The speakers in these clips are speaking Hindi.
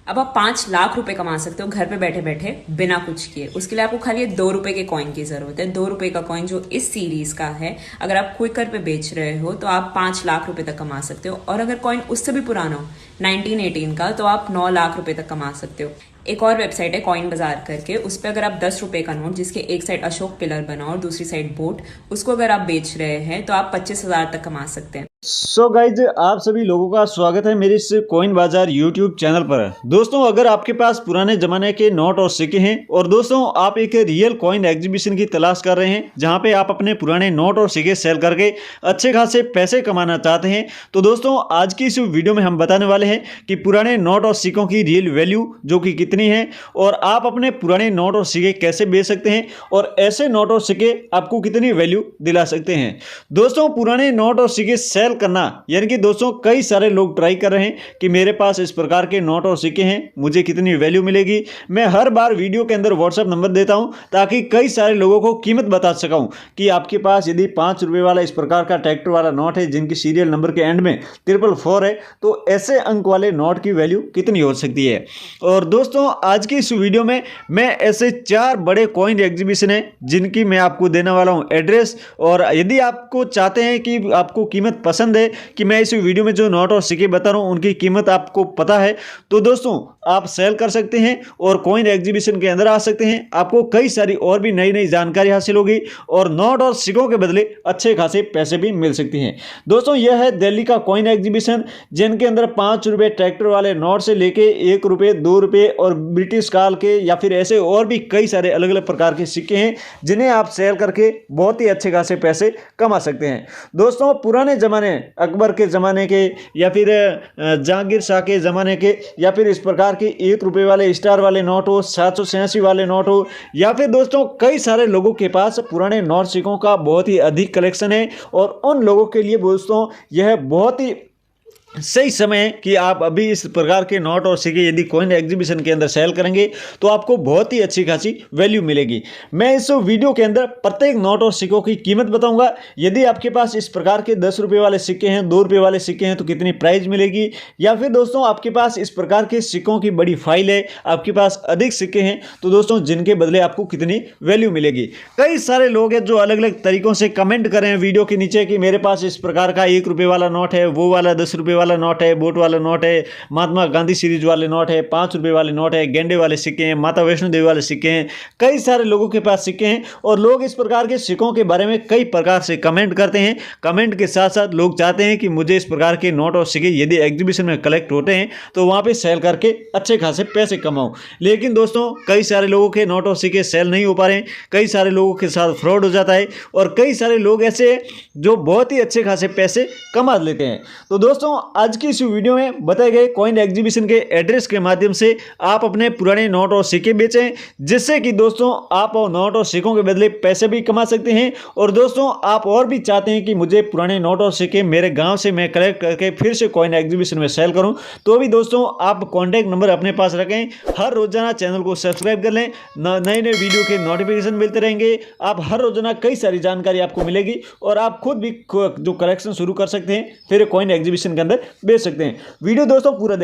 अब आप 5 लाख रुपए कमा सकते हो घर पे बैठे बैठे बिना कुछ किए। उसके लिए आपको खाली ये 2 रुपए के कॉइन की जरूरत है। 2 रुपए का कॉइन जो इस सीरीज का है, अगर आप क्विकर पे बेच रहे हो तो आप 5 लाख रुपए तक कमा सकते हो। और अगर कॉइन उससे भी पुराना हो 1918 का, तो आप 9 लाख रुपए तक कमा सकते हो। एक और वेबसाइट है कॉइन बाजार करके, उस पर अगर आप 10 रुपए का नोट जिसके एक साइड अशोक पिलर बना और दूसरी साइड बोट, उसको अगर आप बेच रहे हैं तो आप 25,000 तक कमा सकते हैं। सो गाइज, आप सभी लोगों का स्वागत है मेरे इस कॉइन बाजार यूट्यूब चैनल पर। दोस्तों, अगर आपके पास पुराने जमाने के नोट और सिक्के हैं और दोस्तों आप एक रियल कॉइन एग्जीबिशन की तलाश कर रहे हैं जहां पे आप अपने पुराने नोट और सिक्के सेल करके अच्छे खासे पैसे कमाना चाहते हैं, तो दोस्तों आज की इस वीडियो में हम बताने वाले हैं कि पुराने नोट और सिक्कों की रियल वैल्यू जो कि कितनी है और आप अपने पुराने नोट और सिक्के कैसे बेच सकते हैं और ऐसे नोट और सिक्के आपको कितनी वैल्यू दिला सकते हैं। दोस्तों, पुराने नोट और सिक्के सेल करना, यानी कि दोस्तों कई सारे लोग ट्राई कर रहे हैं कि मेरे पास इस प्रकार के नोट और सिक्के हैं, मुझे कितनी वैल्यू मिलेगी। मैं हर बार वीडियो के अंदर व्हाट्सएप नंबर देता हूं ताकि कई सारे लोगों को कीमत बता सकूं कि आपके पास यदि 5 रुपए वाला इस प्रकार का ट्रैक्टर वाला नोट है जिनकी सीरियल नंबर के एंड में 444 है, तो ऐसे अंक वाले नोट की वैल्यू कितनी हो सकती है। और दोस्तों आज की इस वीडियो में मैं ऐसे 4 बड़े कॉइन एग्जीबिशन है जिनकी मैं आपको देने वाला हूं एड्रेस। और यदि आपको चाहते हैं कि आपको कीमत पसंद है कि मैं इस वीडियो में जो नोट और सिक्के बता रहा हूं उनकी कीमत आपको पता है, तो दोस्तों आप सेल कर सकते हैं और कॉइन एग्जीबिशन के अंदर आ सकते हैं। आपको कई सारी और भी नई नई जानकारी हासिल होगी और नोट और सिक्कों के बदले अच्छे खासे पैसे भी मिल सकती हैं। दोस्तों, यह है दिल्ली का कॉइन एग्जीबिशन जिनके अंदर 5 रुपए ट्रैक्टर वाले नोट से लेके 1 रुपए 2 रुपए और ब्रिटिश काल के या फिर ऐसे और भी कई सारे अलग अलग प्रकार के सिक्के हैं जिन्हें आप सेल करके बहुत ही अच्छे खासे पैसे कमा सकते हैं। दोस्तों, पुराने जमाने अकबर के ज़माने के या फिर जहांगीर शाह के ज़माने के या फिर इस प्रकार के 1 रुपए वाले स्टार वाले नोट हो, 786 वाले नोट हो, या फिर दोस्तों कई सारे लोगों के पास पुराने नोट सिक्कों का बहुत ही अधिक कलेक्शन है और उन लोगों के लिए दोस्तों यह बहुत ही सही समय है कि आप अभी इस प्रकार के नोट और सिक्के यदि कॉइन एग्जीबिशन के अंदर सेल करेंगे तो आपको बहुत ही अच्छी खासी वैल्यू मिलेगी। मैं इस वीडियो के अंदर प्रत्येक नोट और सिक्कों की कीमत बताऊंगा। यदि आपके पास इस प्रकार के 10 रुपए वाले सिक्के हैं, 2 रुपए वाले सिक्के हैं तो कितनी प्राइस मिलेगी, या फिर दोस्तों आपके पास इस प्रकार के सिक्कों की बड़ी फाइल है, आपके पास अधिक सिक्के हैं तो दोस्तों जिनके बदले आपको कितनी वैल्यू मिलेगी। कई सारे लोग हैं जो अलग अलग तरीकों से कमेंट कर रहे हैं वीडियो के नीचे कि मेरे पास इस प्रकार का 1 रुपए वाला नोट है, वो वाला 10 रुपए वाला नोट है, बोट वाला नोट है, महात्मा गांधी सीरीज वाले नोट है, 5 रुपए वाले नोट है, गेंडे वाले सिक्के हैं, माता वैष्णो देवी वाले सिक्के हैं। कई सारे लोगों के पास सिक्के हैं और लोग इस प्रकार के सिक्कों के बारे में कई प्रकार से कमेंट करते हैं। कमेंट के साथ साथ लोग चाहते हैं कि मुझे इस प्रकार के नोट और सिक्के यदि एग्जीबिशन में कलेक्ट होते हैं तो वहां पे सेल करके अच्छे खासे पैसे कमाऊं। लेकिन दोस्तों कई सारे लोगों के नोट और सिक्के सेल नहीं हो पा रहे हैं, कई सारे लोगों के साथ फ्रॉड हो जाता है और कई सारे लोग ऐसे हैं जो बहुत ही अच्छे खासे पैसे कमा लेते हैं। तो दोस्तों आज की इस वीडियो में बताए गए कॉइन एग्जीबिशन के एड्रेस के माध्यम से आप अपने पुराने नोट और सिक्के बेचें, जिससे कि दोस्तों आप नोट और सिक्कों के बदले पैसे भी कमा सकते हैं। और दोस्तों आप और भी चाहते हैं कि मुझे पुराने नोट और सिक्के मेरे गांव से मैं कलेक्ट करके फिर से कॉइन एग्जीबिशन में सेल करूं, तो भी दोस्तों आप कॉन्टैक्ट नंबर अपने पास रखें। हर रोजाना चैनल को सब्सक्राइब कर लें, नए नए वीडियो के नोटिफिकेशन मिलते रहेंगे। आप हर रोजाना कई सारी जानकारी आपको मिलेगी और आप खुद भी जो कलेक्शन शुरू कर सकते हैं फिर कॉइन एग्जीबिशन के अंदर बेच सकते हैं। वीडियो दोस्तों पूरा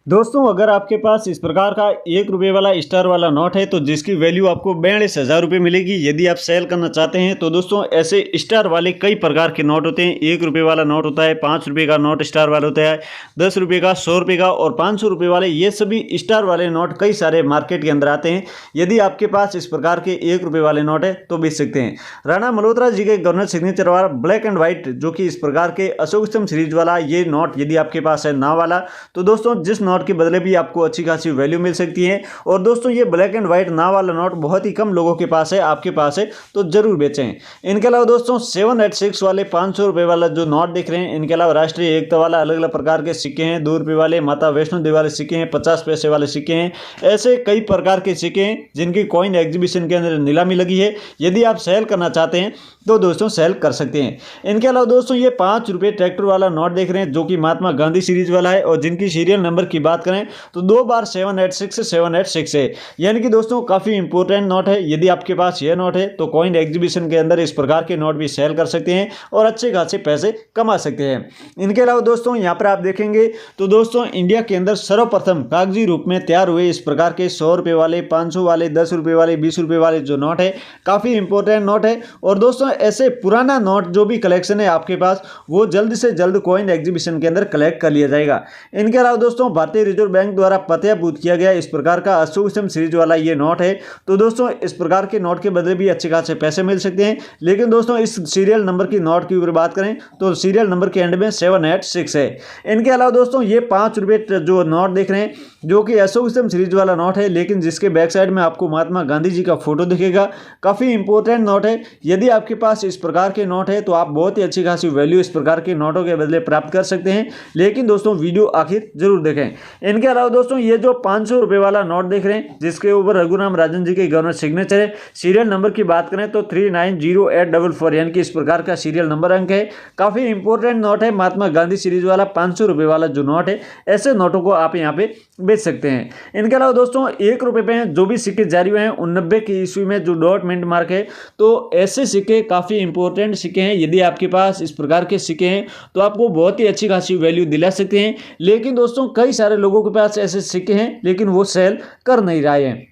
दोस्तों अगर आपके पास इस प्रकार का 1 रुपए वाला स्टार वाला नोट है तो जिसकी वैल्यू आपको 42,000 रुपये मिलेगी। यदि आप सेल करना चाहते हैं तो दोस्तों ऐसे स्टार वाले कई प्रकार के नोट होते हैं। 1 रुपए वाला नोट होता है, 5 रुपए का नोट स्टार वाला होता है, 10 रुपए का, 100 रुपये का और 500 रुपये वाले, ये सभी स्टार वाले नोट कई सारे मार्केट के अंदर आते हैं। यदि आपके पास इस प्रकार के 1 रुपए वाले नोट है तो बेच सकते हैं। राणा मल्होत्रा जी के गवर्नर सिग्नेचर वाला ब्लैक एंड व्हाइट जो कि इस प्रकार के अशोक स्तंभ सीरीज वाला ये नोट यदि आपके पास है ना वाला, तो दोस्तों जिस नोट के बदले भी आपको अच्छी खासी वैल्यू मिल सकती है। और दोस्तों ये ब्लैक एंड व्हाइट ना वाला नोट बहुत ही कम लोगों के पास है, आपके पास है तो जरूर बेचें। इनके अलावा दोस्तों 786 वाले 500 रुपये वाला जो नोट देख रहे हैं, इनके अलावा राष्ट्रीय एकता वाला अलग अलग प्रकार के सिक्के हैं, 2 रुपये वाले, माता वैष्णो देवी वाले सिक्के हैं, 50 पैसे वाले सिक्के हैं। ऐसे कई प्रकार के सिक्के हैं जिनकी कॉइन एग्जीबिशन के अंदर नीलामी लगी है। यदि आप सेल करना चाहते हैं तो दोस्तों सेल कर सकते हैं। इनके अलावा दोस्तों ये 5 रुपये ट्रैक्टर वाला नोट देख रहे हैं जो कि महात्मा गांधी सीरीज वाला है और जिनकी सीरियल नंबर की बात करें तो 2 बार 786 है, यानी कि दोस्तों काफ़ी इंपॉर्टेंट नोट है। यदि आपके पास यह नोट है तो कॉइन एग्जीबिशन के अंदर इस प्रकार के नोट भी सेल कर सकते हैं और अच्छे खासे पैसे कमा सकते हैं। इनके अलावा दोस्तों यहाँ पर आप देखेंगे तो दोस्तों इंडिया के अंदर सर्वप्रथम कागजी रूप में तैयार हुए इस प्रकार के 100 रुपये वाले, 500 वाले, 10 रुपये वाले, 20 रुपये वाले जो नोट है काफ़ी इंपॉर्टेंट नोट है। और दोस्तों ऐसे पुराना नोट जो भी कलेक्शन है आपके पास वो जल्द से जल्द कॉइन एग्जीबिशन के अंदर कलेक्ट कर लिया जाएगा। इनके अलावा दोस्तों भारतीय रिजर्व बैंक द्वारा पत्याभूत किया गया इस प्रकार का अशोक स्तंभ सीरीज वाला ये नोट है। तो दोस्तों इस प्रकार के नोट के बदले भी अच्छे खासे पैसे मिल सकते हैं। लेकिन दोस्तों इस सीरियल नंबर की नोट की ऊपर बात करें तो सीरियल नंबर के एंड में 786 है। इनके अलावा दोस्तों ये 5 रुपये जो नोट देख रहे हैं जो कि अशोक स्तंभ सीरीज वाला नोट है, लेकिन जिसके बैक साइड में आपको महात्मा गांधी जी का फोटो दिखेगा। काफ़ी इंपॉर्टेंट नोट है। यदि आपके पास इस प्रकार के नोट है तो आप बहुत ही अच्छी खासी वैल्यू इस प्रकार के नोटों के बदले प्राप्त कर सकते हैं। लेकिन दोस्तों वीडियो आखिर जरूर देखें। इनके अलावा दोस्तों ये जो 500 रुपये वाला नोट देख रहे हैं जिसके ऊपर रघुराम राजन जी के गवर्नर सिग्नेचर है, सीरियल नंबर की बात करें तो 390844 यानी कि इस प्रकार का सीरियल नंबर अंक है। काफ़ी इंपॉर्टेंट नोट है महात्मा गांधी सीरीज वाला 500 रुपये वाला जो नोट है। ऐसे नोटों को आप यहाँ पे बेच सकते हैं। इनके अलावा दोस्तों 1 रुपये पे जो भी सिक्के जारी हुए हैं 89 की ईस्वी में जो डॉट मिंट मार्क है, तो ऐसे सिक्के काफ़ी इंपॉर्टेंट सिक्के हैं। यदि आपके पास इस प्रकार के सिक्के हैं तो आपको बहुत ही अच्छी खासी वैल्यू दिला सकते हैं। लेकिन दोस्तों कई सारे लोगों के पास ऐसे सिक्के हैं लेकिन वो सेल कर नहीं रहे हैं।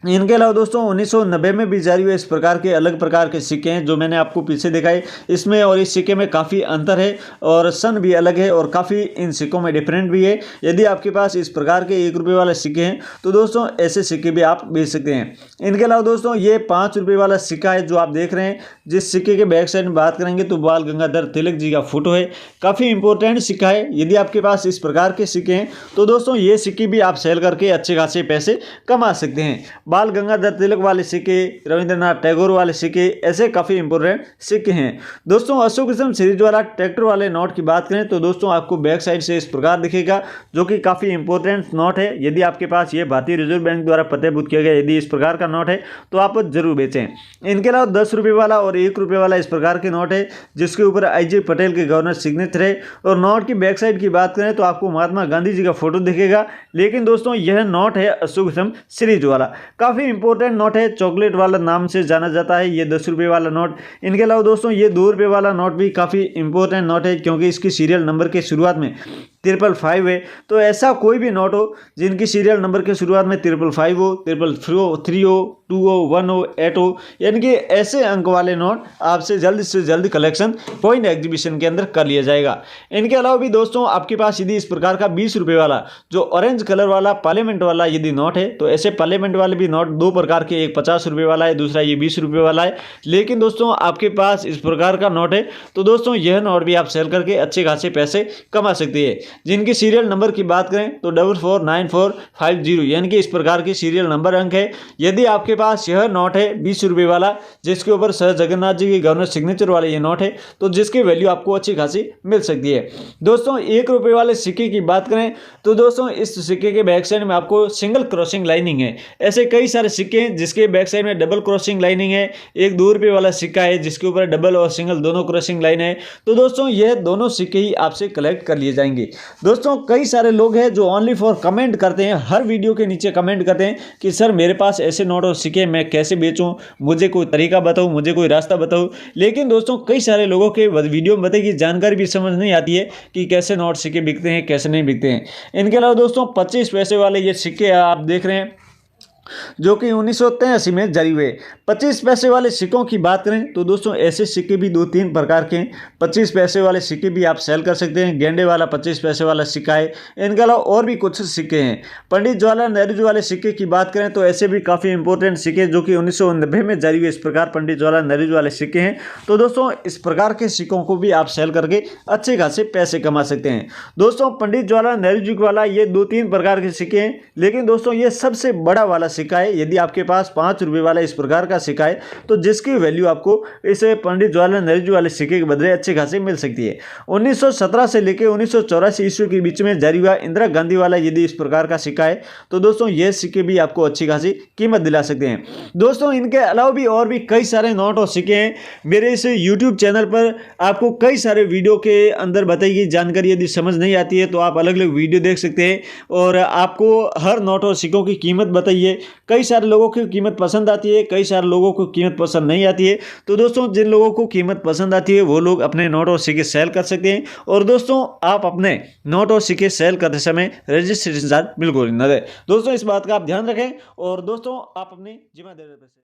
इनके अलावा दोस्तों 1990 में भी जारी हुए इस प्रकार के अलग प्रकार के सिक्के हैं जो मैंने आपको पीछे दिखाए। इसमें और इस सिक्के में काफ़ी अंतर है और सन भी अलग है और काफ़ी इन सिक्कों में डिफरेंट भी है। यदि आपके पास इस प्रकार के 1 रुपये वाले सिक्के हैं तो दोस्तों ऐसे सिक्के भी आप बेच सकते हैं। इनके अलावा दोस्तों ये 5 रुपये वाला सिक्का है जो आप देख रहे हैं। जिस सिक्के के बैक साइड में बात करेंगे तो बाल गंगाधर तिलक जी का फोटो है। काफ़ी इंपॉर्टेंट सिक्का है। यदि आपके पास इस प्रकार के सिक्के हैं तो दोस्तों ये सिक्के भी आप सेल करके अच्छे खासे पैसे कमा सकते हैं। बाल गंगाधर तिलक वाले सिक्के, रविंद्रनाथ टैगोर वाले सिक्के, ऐसे काफ़ी इंपॉर्टेंट सिक्के हैं। दोस्तों अशोक स्तंभ सीरीज वाला ट्रैक्टर वाले नोट की बात करें तो दोस्तों आपको बैक साइड से इस प्रकार दिखेगा जो कि काफ़ी इंपॉर्टेंट नोट है। यदि आपके पास ये भारतीय रिजर्व बैंक द्वारा पत्याभूत किया गया यदि इस प्रकार का नोट है तो आप जरूर बेचें। इनके अलावा 10 रुपये वाला और 1 रुपये वाला इस प्रकार के नोट है जिसके ऊपर IJ पटेल के गवर्नर सिग्नेचर है। और नोट की बैक साइड की बात करें तो आपको महात्मा गांधी जी का फोटो दिखेगा। लेकिन दोस्तों यह नोट है अशोक स्तंभ सीरीज वाला, काफ़ी इंपॉर्टेंट नोट है। चॉकलेट वाला नाम से जाना जाता है ये 10 रुपये वाला नोट। इनके अलावा दोस्तों ये 2 रुपये वाला नोट भी काफ़ी इंपॉर्टेंट नोट है क्योंकि इसकी सीरियल नंबर के शुरुआत में 555 है। तो ऐसा कोई भी नोट हो जिनकी सीरियल नंबर के शुरुआत में 555 हो, 333 हो, 2 हो, 1 हो, 8 हो, यानी कि ऐसे अंक वाले नोट आपसे जल्द से जल्द कलेक्शन कॉइन एग्जीबिशन के अंदर कर लिया जाएगा। इनके अलावा भी दोस्तों आपके पास यदि इस प्रकार का 20 रुपये वाला जो ऑरेंज कलर वाला पार्लियामेंट वाला यदि नोट है तो ऐसे पार्लियामेंट वाले भी नोट 2 प्रकार के, एक 50 रुपये वाला है, दूसरा ये 20 रुपये वाला है। लेकिन दोस्तों आपके पास इस प्रकार का नोट है तो दोस्तों यह नोट भी आप सेल करके अच्छे खासे पैसे कमा सकते हैं। जिनकी सीरियल नंबर की बात करें तो 449450 यानी कि इस प्रकार की सीरियल नंबर अंक है। यदि आपके पास यह नोट है 20 रुपये वाला जिसके ऊपर सर जगन्नाथ जी की गवर्नर सिग्नेचर वाले ये नोट है तो जिसकी वैल्यू आपको अच्छी खासी मिल सकती है। दोस्तों 1 रुपये वाले सिक्के की बात करें तो दोस्तों इस सिक्के के बैक साइड में आपको सिंगल क्रॉसिंग लाइनिंग है। ऐसे कई सारे सिक्के हैं जिसके बैक साइड में डबल क्रॉसिंग लाइनिंग है। एक 2 रुपये वाला सिक्का है जिसके ऊपर डबल और सिंगल दोनों क्रॉसिंग लाइन है। तो दोस्तों यह दोनों सिक्के ही आपसे कलेक्ट कर लिए जाएंगे। दोस्तों कई सारे लोग हैं जो ओनली फॉर कमेंट करते हैं, हर वीडियो के नीचे कमेंट करते हैं कि सर मेरे पास ऐसे नोट और सिक्के मैं कैसे बेचूं, मुझे कोई तरीका बताओ, मुझे कोई रास्ता बताओ। लेकिन दोस्तों कई सारे लोगों के वीडियो में बताइए जानकारी भी समझ नहीं आती है कि कैसे नोट सिक्के बिकते हैं कैसे नहीं बिकते हैं। इनके अलावा दोस्तों 25 पैसे वाले ये सिक्के आप देख रहे हैं जो कि 1983 में जारी हुए। 25 पैसे वाले सिक्कों की बात करें तो दोस्तों ऐसे सिक्के भी 2-3 प्रकार के हैं। 25 पैसे वाले सिक्के भी आप सेल कर सकते हैं। गेंडे वाला 25 पैसे वाला सिक्का है। इनके अलावा और भी कुछ सिक्के हैं। पंडित जवाहरलाल नेहरू जी वाले सिक्के की बात करें तो ऐसे भी काफ़ी इंपॉर्टेंट सिक्के जो कि 1990 में जारी हुए इस प्रकार पंडित जवाहरलाल नेहरू जी वाले सिक्के हैं। तो दोस्तों इस प्रकार के सिक्कों को भी आप सेल करके अच्छे खासे पैसे कमा सकते हैं। दोस्तों पंडित जवाहरलाल नेहरू जी वाला ये 2-3 प्रकार के सिक्के हैं। लेकिन दोस्तों ये सबसे बड़ा वाला सिक्का है, यदि आपके पास 5 रुपये वाला इस प्रकार का सिक्का है तो जिसकी वैल्यू आपको इस पंडित जवाहरलाल नेहरू वाले सिक्के के बदले अच्छे खासे मिल सकती है। 1917 से लेकर 1984 ईस्वी के बीच में जारी हुआ इंदिरा गांधी वाला यदि इस प्रकार का सिक्का है तो दोस्तों ये सिक्के भी आपको अच्छी खासी कीमत दिला सकते हैं। दोस्तों इनके अलावा भी और भी कई सारे नोट और सिक्के हैं। मेरे इस यूट्यूब चैनल पर आपको कई सारे वीडियो के अंदर बताई गई जानकारी यदि समझ नहीं आती है तो आप अलग अलग वीडियो देख सकते हैं और आपको हर नोट और सिक्कों की कीमत बताइए। कई सारे लोगों की कीमत पसंद आती है, कई सारे लोगों को कीमत पसंद नहीं आती है। तो दोस्तों जिन लोगों को कीमत पसंद आती है वो लोग अपने नोट और सिक्के सेल कर सकते हैं। और दोस्तों आप अपने नोट और सिक्के सेल करते समय रजिस्ट्रेशन चार्ज बिल्कुल न दें। दोस्तों इस बात का आप ध्यान रखें और दोस्तों आप अपनी जिम्मेदारी